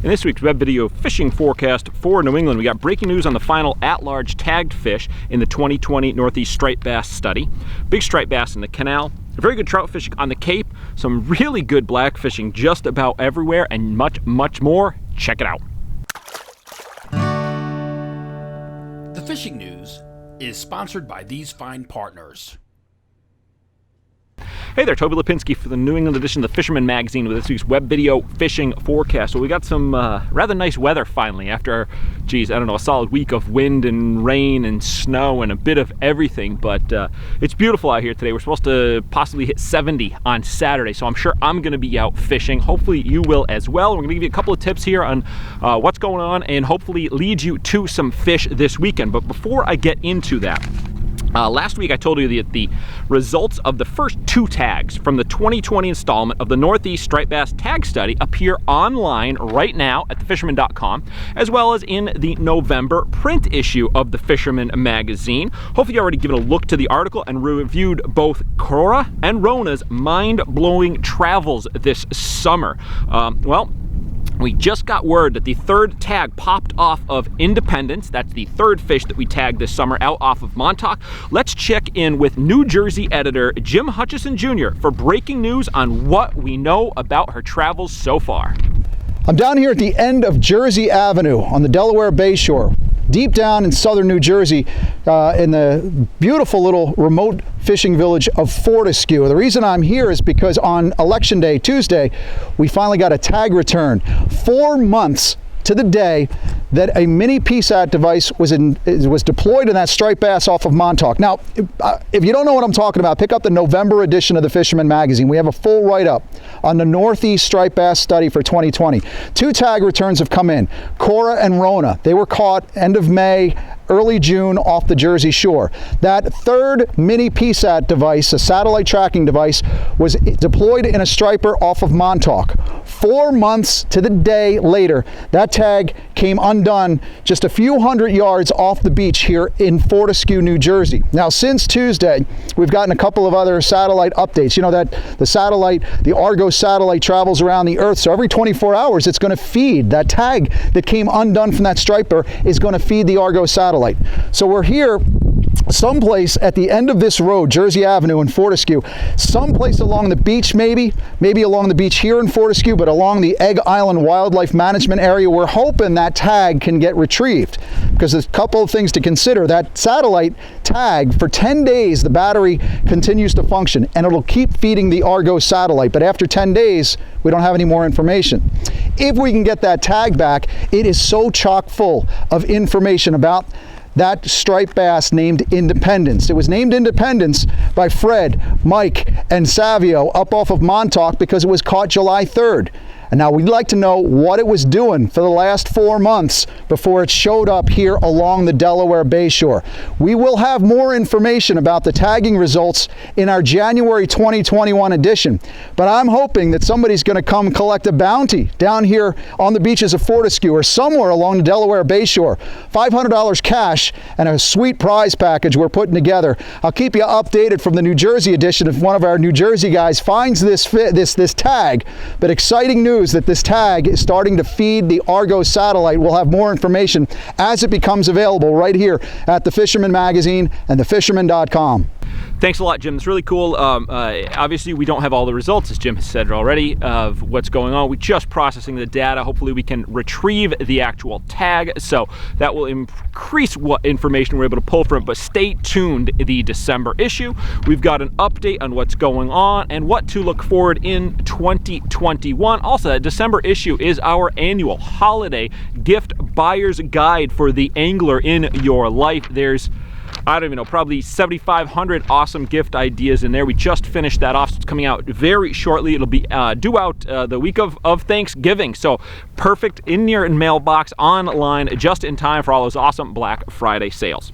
In this week's web video fishing forecast for New England, we got breaking news on the final at-large tagged fish in the 2020 Northeast striped bass study. Big striped bass in the Canal, very good trout fishing on the Cape, some really good black fishing just about everywhere, and much, much more. Check it out. The fishing news is sponsored by these fine partners. Hey there, Toby Lapinski for the New England edition of the Fisherman magazine with this week's web video fishing forecast. So we got some rather nice weather finally after, a solid week of wind and rain and snow and a bit of everything. But it's beautiful out here today. We're supposed to possibly hit 70 on Saturday, so I'm sure I'm going to be out fishing. Hopefully you will as well. We're going to give you a couple of tips here on what's going on and hopefully lead you to some fish this weekend. But before I get into that, last week I told you that the results of the first two tags from the 2020 installment of the Northeast Striped Bass Tag Study appear online right now at thefisherman.com, as well as in the November print issue of the Fisherman magazine. Hopefully you already given a look to the article and reviewed both Cora and Rona's mind-blowing travels this summer. We just got word that the third tag popped off of Independence. That's the third fish that we tagged this summer out off of Montauk. Let's check in with New Jersey editor Jim Hutchison Jr. for breaking news on what we know about her travels so far. I'm down here at the end of Jersey Avenue on the Delaware Bay Shore, deep down in southern New Jersey, in the beautiful little remote fishing village of Fortescue. The reason I'm here is because on Election Day, Tuesday, we finally got a tag return. 4 months to the day that a mini PSAT device was deployed in that striped bass off of Montauk. Now, if you don't know what I'm talking about, pick up the November edition of the Fisherman magazine. We have a full write-up on the Northeast striped bass study for 2020. 2 tag returns have come in. Cora and Rona, they were caught end of May, early June off the Jersey shore. That third mini PSAT device, a satellite tracking device, was deployed in a striper off of Montauk. 4 months to the day later, that tag came undone just a few hundred yards off the beach here in Fortescue, New Jersey. Now, since Tuesday, we've gotten a couple of other satellite updates. You know that the Argo satellite travels around the Earth, so every 24 hours it's going to feed. That tag that came undone from that striper is going to feed the Argo satellite. So we're here someplace at the end of this road, Jersey Avenue in Fortescue, someplace along the beach, maybe along the beach here in Fortescue, but along the Egg Island Wildlife Management Area. We're hoping that tag can get retrieved, because there's a couple of things to consider. That satellite tag, for 10 days, the battery continues to function, and it'll keep feeding the Argo satellite, but after 10 days, we don't have any more information. If we can get that tag back, it is so chock full of information about that striped bass named Independence. It was named Independence by Fred, Mike, and Savio up off of Montauk because it was caught July 3rd. And now we'd like to know what it was doing for the last 4 months before it showed up here along the Delaware Bay Shore. We will have more information about the tagging results in our January 2021 edition, but I'm hoping that somebody's going to come collect a bounty down here on the beaches of Fortescue or somewhere along the Delaware Bay Shore. $500 cash and a sweet prize package we're putting together. I'll keep you updated from the New Jersey edition if one of our New Jersey guys finds this tag, but exciting news that this tag is starting to feed the Argo satellite. We'll have more information as it becomes available right here at the Fisherman magazine and thefisherman.com. Thanks a lot, Jim. It's really cool. Obviously, we don't have all the results, as Jim has said already, of what's going on. We're just processing the data. Hopefully, we can retrieve the actual tag, so that will increase what information we're able to pull from it. But stay tuned, the December issue. We've got an update on what's going on and what to look forward in 2021. Also, that December issue is our annual holiday gift buyer's guide for the angler in your life. There's probably 7,500 awesome gift ideas in there. We just finished that off, so it's coming out very shortly. It'll be due out the week of Thanksgiving, so perfect in your mailbox online, just in time for all those awesome Black Friday sales.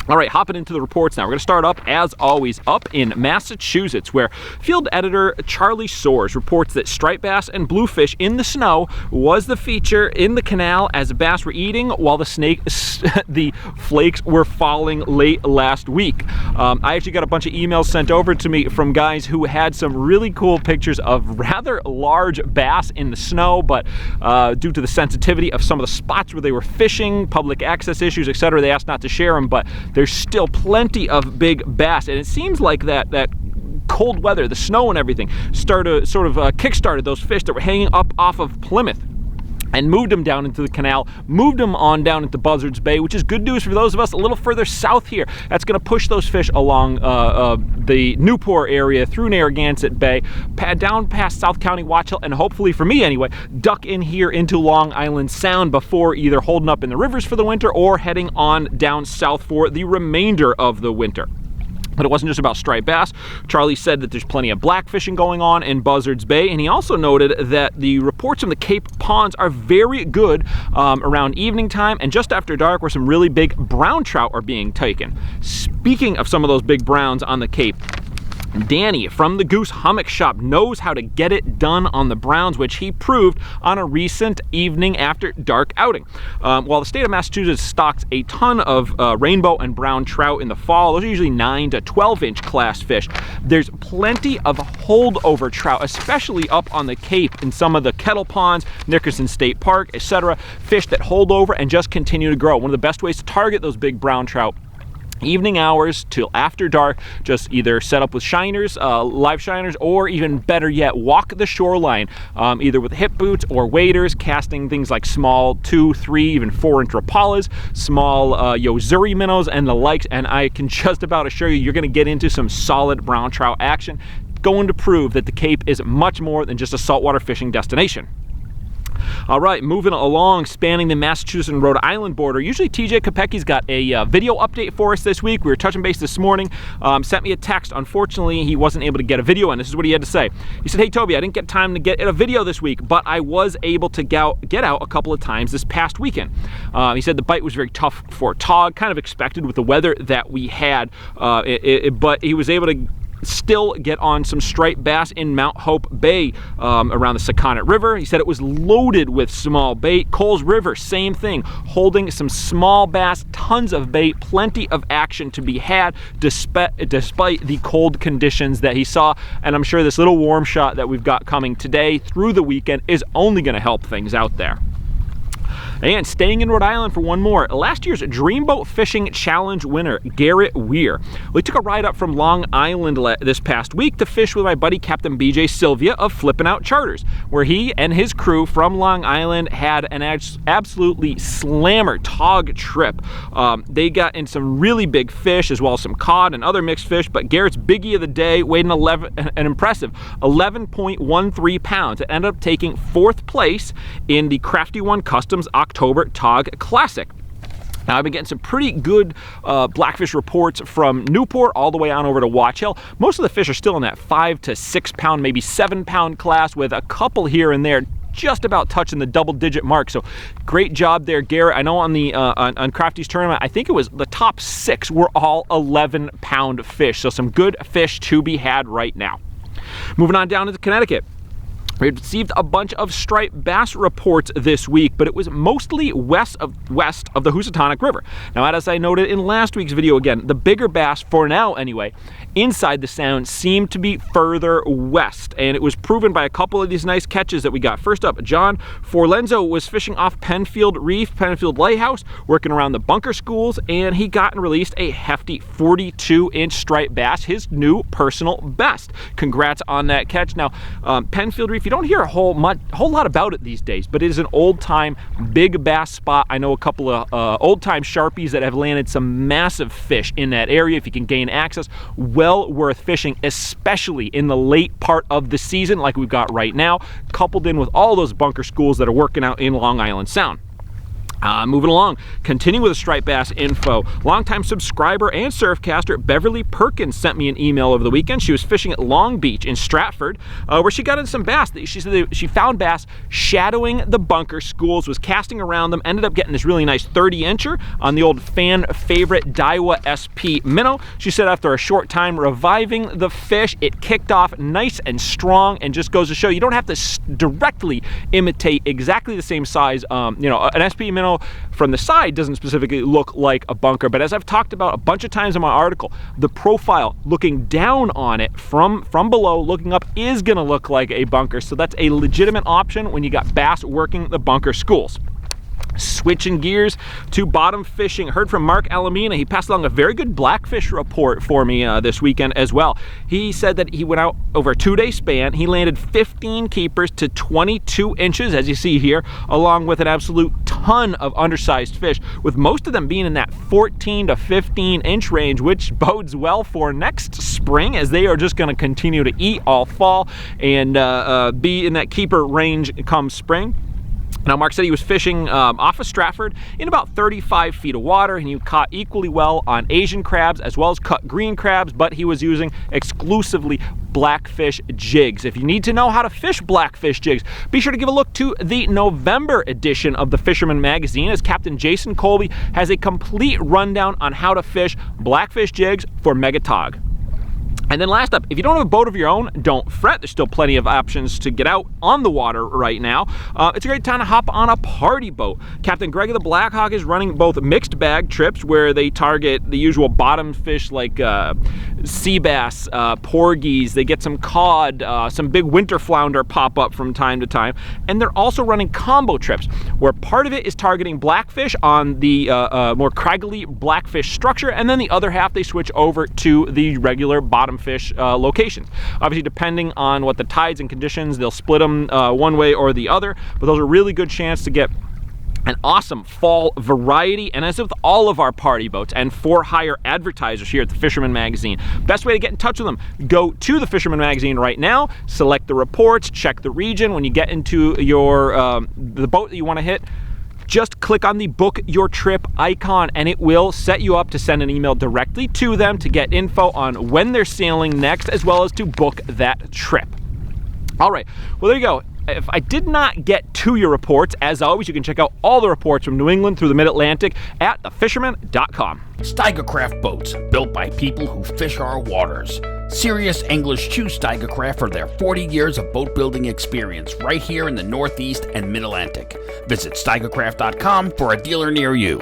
All right, hopping into the reports now. We're going to start up, as always, up in Massachusetts, where field editor Charlie Soares reports that striped bass and bluefish in the snow was the feature in the canal as the bass were eating while the flakes were falling late last week. I actually got a bunch of emails sent over to me from guys who had some really cool pictures of rather large bass in the snow, but due to the sensitivity of some of the spots where they were fishing, public access issues, etc., they asked not to share them, but there's still plenty of big bass, and it seems like that cold weather, the snow and everything, kickstarted those fish that were hanging up off of Plymouth and moved them down into the canal, moved them on down into Buzzards Bay, which is good news for those of us a little further south here. That's going to push those fish along the Newport area, through Narragansett Bay, down past South County, Watch Hill, and hopefully, for me anyway, duck in here into Long Island Sound before either holding up in the rivers for the winter or heading on down south for the remainder of the winter. But it wasn't just about striped bass. Charlie said that there's plenty of blackfishing going on in Buzzards Bay, and he also noted that the reports from the Cape ponds are very good around evening time and just after dark, where some really big brown trout are being taken. Speaking of some of those big browns on the Cape, Danny from the Goose Hummock Shop knows how to get it done on the browns, which he proved on a recent evening after dark outing. While the state of Massachusetts stocks a ton of rainbow and brown trout in the fall, those are usually 9 to 12 inch class fish, there's plenty of holdover trout, especially up on the Cape in some of the kettle ponds, Nickerson State Park, etc. Fish that hold over and just continue to grow. One of the best ways to target those big brown trout, evening hours till after dark, just either set up with shiners, live shiners, or even better yet, walk the shoreline, either with hip boots or waders, casting things like small 2, 3, even 4 inch rapalas, small Yozuri minnows, and the likes, and I can just about assure you, you're going to get into some solid brown trout action, going to prove that the Cape is much more than just a saltwater fishing destination. All right, moving along, spanning the Massachusetts and Rhode Island border. Usually TJ Kopecki's got a video update for us this week. We were touching base this morning, sent me a text. Unfortunately, he wasn't able to get a video, and this is what he had to say. He said, "Hey Toby, I didn't get time to get a video this week, but I was able to get out a couple of times this past weekend." He said the bite was very tough for Tog, kind of expected with the weather that we had, but he was able to still get on some striped bass in Mount Hope Bay around the Sakonnet River. He said it was loaded with small bait. Coles River, same thing, holding some small bass, tons of bait, plenty of action to be had despite the cold conditions that he saw. And I'm sure this little warm shot that we've got coming today through the weekend is only going to help things out there. And staying in Rhode Island for one more, last year's Dreamboat Fishing Challenge winner, Garrett Weir. We took a ride up from Long Island this past week to fish with my buddy Captain BJ Sylvia of Flippin' Out Charters, where he and his crew from Long Island had an absolutely slammer Tog trip. They got in some really big fish, as well as some cod and other mixed fish, but Garrett's biggie of the day weighed an impressive 11.13 pounds. It ended up taking 4th place in the Crafty One Customs October Tog Classic. Now, I've been getting some pretty good blackfish reports from Newport all the way on over to Watch Hill. Most of the fish are still in that 5 to 6 pound, maybe 7 pound class, with a couple here and there just about touching the double-digit mark. So great job there, Garrett. I know on the on Crafty's tournament, I think it was the top 6 were all 11-pound fish. So some good fish to be had right now. Moving on down to Connecticut. We received a bunch of striped bass reports this week, but it was mostly west of the Housatonic River. Now, as I noted in last week's video, again, the bigger bass, for now anyway, inside the sound seemed to be further west, and it was proven by a couple of these nice catches that we got. First up, John Forlenzo was fishing off Penfield Reef, Penfield Lighthouse, working around the bunker schools, and he got and released a hefty 42-inch striped bass, his new personal best. Congrats on that catch. Now, Penfield Reef, you don't hear a whole lot about it these days, but it is an old-time big bass spot. I know a couple of old-time Sharpies that have landed some massive fish in that area. If you can gain access, well worth fishing, especially in the late part of the season like we've got right now, coupled in with all those bunker schools that are working out in Long Island Sound. Moving along, continuing with the striped bass info. Longtime subscriber and surfcaster Beverly Perkins sent me an email over the weekend. She was fishing at Long Beach in Stratford, where she got in some bass. She said she found bass shadowing the bunker schools, was casting around them, ended up getting this really nice 30-incher on the old fan favorite Daiwa SP minnow. She said after a short time reviving the fish, it kicked off nice and strong, and just goes to show you don't have to directly imitate exactly the same size. An SP minnow from the side doesn't specifically look like a bunker, but as I've talked about a bunch of times in my article, the profile looking down on it from below looking up is going to look like a bunker, so that's a legitimate option when you got bass working the bunker schools. Switching gears to bottom fishing. Heard from Mark Alamina. He passed along a very good Blackfish report for me this weekend as well. He said that he went out over a 2-day span. He landed 15 keepers to 22 inches, as you see here, along with an absolute ton of undersized fish, with most of them being in that 14 to 15 inch range, which bodes well for next spring, as they are just going to continue to eat all fall and be in that keeper range come spring. Now, Mark said he was fishing off of Stratford in about 35 feet of water, and he caught equally well on Asian crabs as well as cut green crabs, but he was using exclusively Blackfish jigs. If you need to know how to fish Blackfish jigs, be sure to give a look to the November edition of the Fisherman magazine, as Captain Jason Colby has a complete rundown on how to fish Blackfish jigs for megatog. And then last up, if you don't have a boat of your own, don't fret. There's still plenty of options to get out on the water right now. It's a great time to hop on a party boat. Captain Greg of the Blackhawk is running both mixed bag trips, where they target the usual bottom fish like sea bass, porgies. They get some cod, some big winter flounder pop up from time to time. And they're also running combo trips, where part of it is targeting blackfish on the more craggly blackfish structure, and then the other half they switch over to the regular bottom fish locations. Obviously, depending on what the tides and conditions, they'll split them one way or the other, but those are a really good chance to get an awesome fall variety. And as with all of our party boats and for hire advertisers here at the Fisherman magazine, best way to get in touch with them, go to the Fisherman magazine right now, select the reports, check the region. When you get into your the boat that you want to hit, just click on the book your trip icon, and it will set you up to send an email directly to them to get info on when they're sailing next, as well as to book that trip. All right, well, there you go. If I did not get to your reports, as always, you can check out all the reports from New England through the Mid-Atlantic at thefisherman.com. Steigercraft boats, built by people who fish our waters. Serious anglers choose Steigercraft for their 40 years of boat building experience right here in the Northeast and Mid-Atlantic. Visit steigercraft.com for a dealer near you.